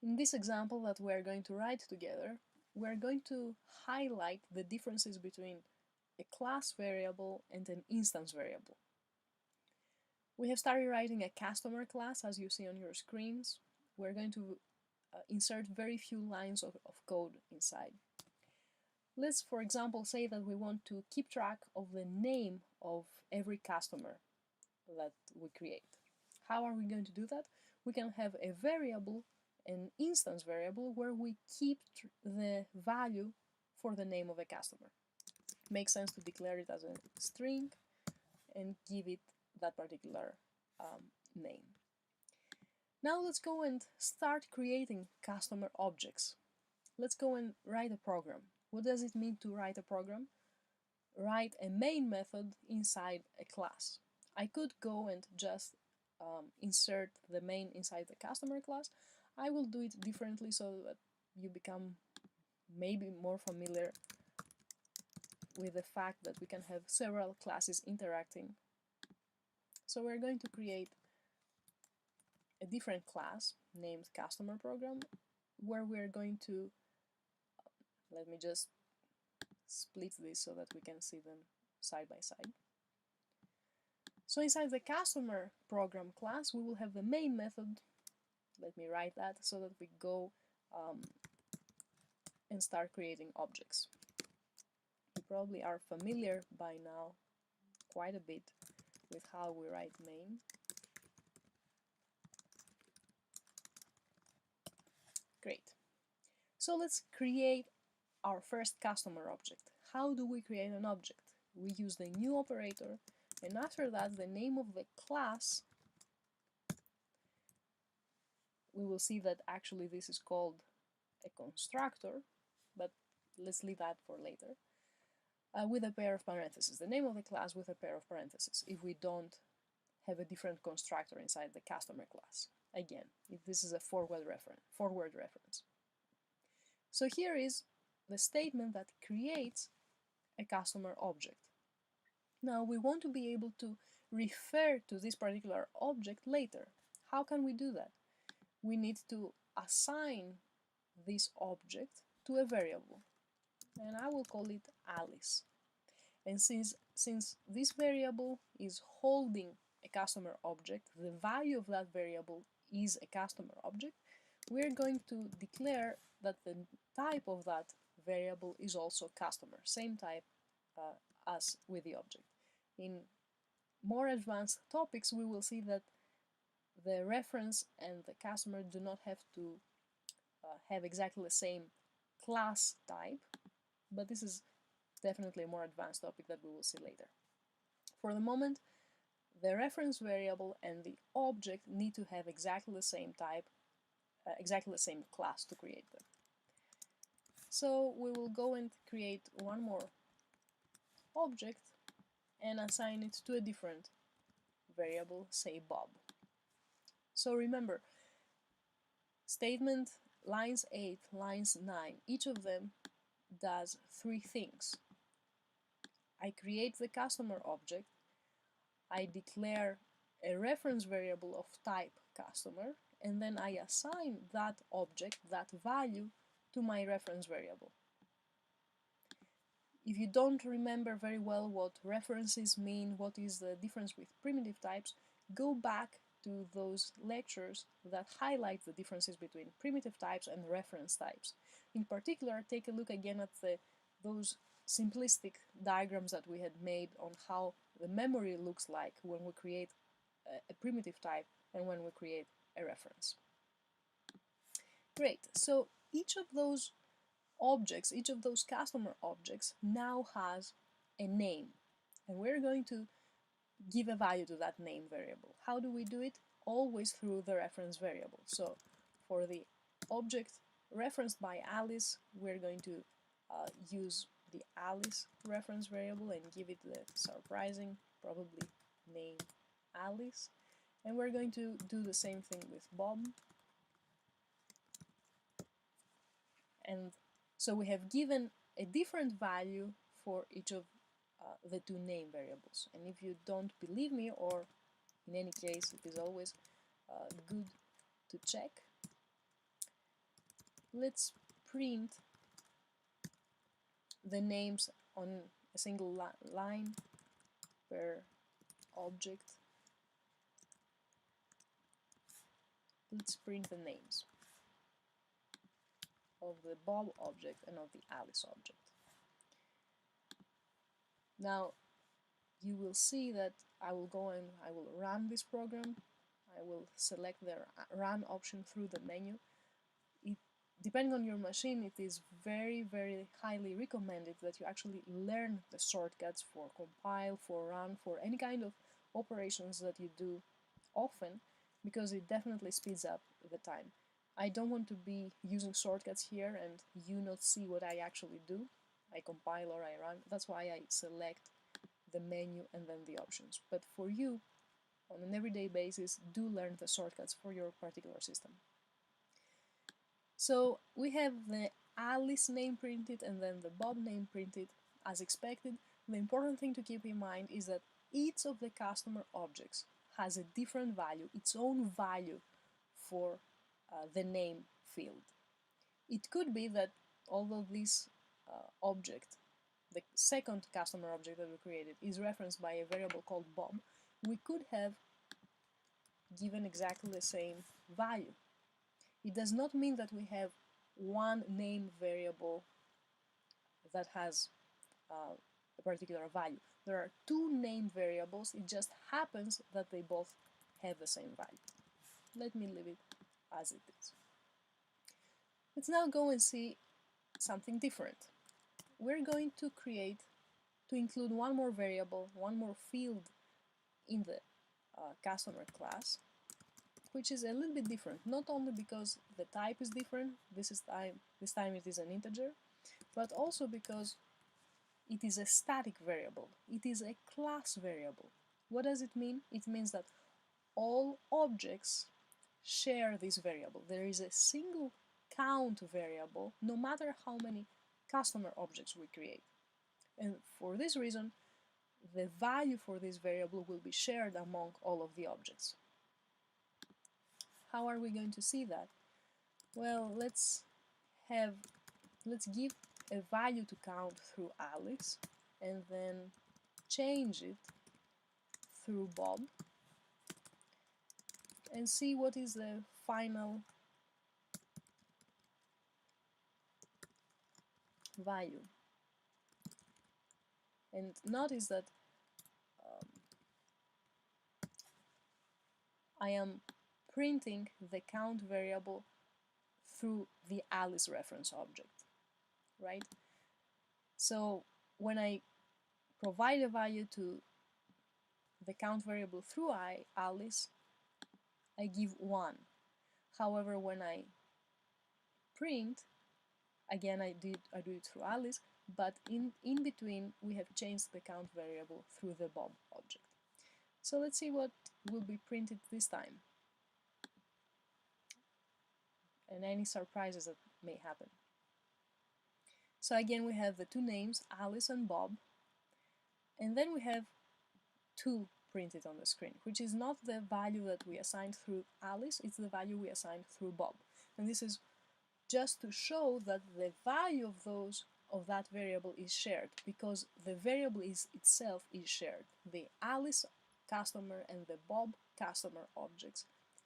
In this example that we are going to write together, we are going to highlight the differences between a class variable and an instance variable. We have started writing a customer class, as you see on your screens. We're going to insert very few lines of code inside. Let's, for example, say that we want to keep track of the name of every customer that we create. How are we going to do that? We can have a variable, an instance variable, where we keep the value for the name of a customer. It makes sense to declare it as a string and give it that particular name. Now let's go and start creating customer objects. Let's go and write a program. What does it mean to write a program? Write a main method inside a class. I could go and just insert the main inside the customer class. I will do it differently so that you become maybe more familiar with the fact that we can have several classes interacting. So we're going to create a different class named customer program, where we're going to, let me just split this so that we can see them side by side. So inside the customer program class, we will have the main method. Let me write that so that we go and start creating objects. You probably are familiar by now quite a bit with how we write main. Great. So let's create our first customer object. How do we create an object? We use the new operator, and after that the name of the class. We will see that actually this is called a constructor, but let's leave that for later. With a pair of parentheses, the name of the class with a pair of parentheses, if we don't have a different constructor inside the customer class. Again, if this is a forward reference. So here is the statement that creates a customer object. Now we want to be able to refer to this particular object later. How can we do that? We need to assign this object to a variable, and I will call it Alice. And since this variable is holding a customer object, the value of that variable is a customer object, we're going to declare that the type of that variable is also customer, same type as with the object. In more advanced topics, we will see that the reference and the customer do not have to have exactly the same class type, but this is definitely a more advanced topic that we will see later. For the moment, the reference variable and the object need to have exactly the same type, exactly the same class to create them. So we will go and create one more object and assign it to a different variable, say Bob. So remember, statement lines 8, lines 9, each of them does three things. I create the customer object, I declare a reference variable of type customer, and then I assign that object, that value, to my reference variable. If you don't remember very well what references mean, what is the difference with primitive types, go back to those lectures that highlight the differences between primitive types and reference types. In particular, take a look again at those simplistic diagrams that we had made on how the memory looks like when we create a primitive type and when we create a reference. Great, so each of those objects, each of those customer objects now has a name, and we're going to give a value to that name variable. How do we do it? Always through the reference variable. So for the object referenced by Alice, we're going to use the Alice reference variable and give it the surprising, probably, name Alice. And we're going to do the same thing with Bob. And so we have given a different value for each of the two name variables. And if you don't believe me, or in any case, it is always good to check, let's print the names on a single line per object. Let's print the names of the Bob object and of the Alice object. Now you will see that I will go and I will run this program. I will select the run option through the menu. Depending on your machine, it is very highly recommended that you actually learn the shortcuts for compile, for run, for any kind of operations that you do often, because it definitely speeds up the time. I don't want to be using shortcuts here and you not see what I actually do. I compile or I run. That's why I select the menu and then the options. But for you, on an everyday basis, do learn the shortcuts for your particular system. So we have the Alice name printed and then the Bob name printed as expected. The important thing to keep in mind is that each of the customer objects has a different value, its own value for the name field. It could be that although this object, the second customer object that we created, is referenced by a variable called Bob, we could have given exactly the same value. It does not mean that we have one name variable that has a particular value. There are two name variables, it just happens that they both have the same value. Let me leave it as it is. Let's now go and see something different. We're going to include one more variable, one more field in the customer class, which is a little bit different, not only because the type is different, this time it is an integer, but also because it is a static variable. It is a class variable. What does it mean? It means that all objects share this variable. There is a single count variable, no matter how many customer objects we create. And for this reason, the value for this variable will be shared among all of the objects. How are we going to see that? Well, let's give a value to count through Alice and then change it through Bob and see what is the final value. And notice that I am printing the count variable through the Alice reference object, right? So when I provide a value to the count variable through Alice, I give 1. However, when I print, again I do it through Alice, but in between we have changed the count variable through the Bob object. So let's see what will be printed this time and any surprises that may happen. So again we have the two names, Alice and Bob, and then we have 2 printed on the screen, which is not the value that we assigned through Alice, it's the value we assigned through Bob. And this is just to show that the value of that variable is shared, because the variable itself is shared. The Alice customer and the Bob customer objects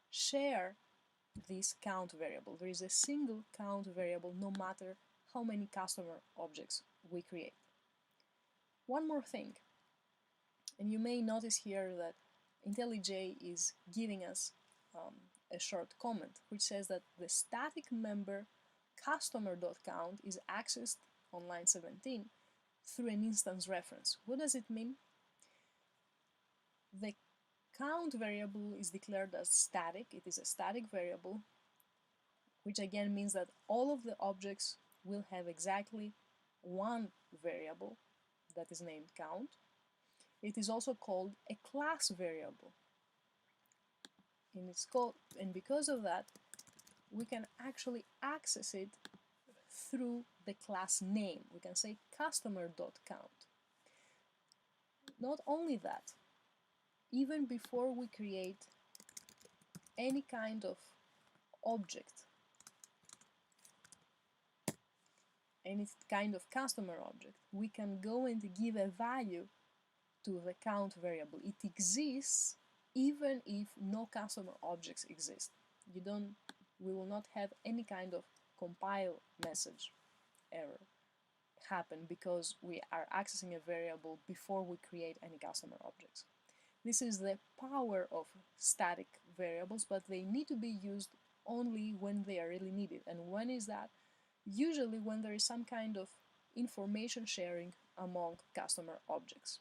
share this count variable. There is a single count variable no matter how many customer objects we create. One more thing, and you may notice here that IntelliJ is giving us a short comment which says that the static member customer.count is accessed on line 17 through an instance reference. What does it mean? The count variable is declared as static. It is a static variable, which again means that all of the objects will have exactly one variable that is named count. It is also called a class variable. And because of that, we can actually access it through the class name. We can say customer.count. Not only that, even before we create any kind of object any kind of customer object, we can go and give a value to the count variable. It exists even if no customer objects exist. We will not have any kind of compile message error happen because we are accessing a variable before we create any customer objects. This is the power of static variables, but they need to be used only when they are really needed. And when is that? Usually when there is some kind of information sharing among customer objects,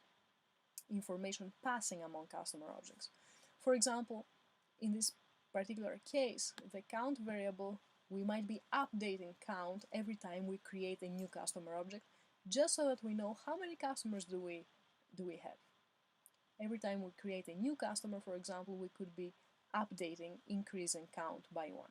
information passing among customer objects. For example, in this particular case, the count variable, we might be updating count every time we create a new customer object, just so that we know how many customers do we have. Every time we create a new customer, for example, we could be updating, increasing count by 1.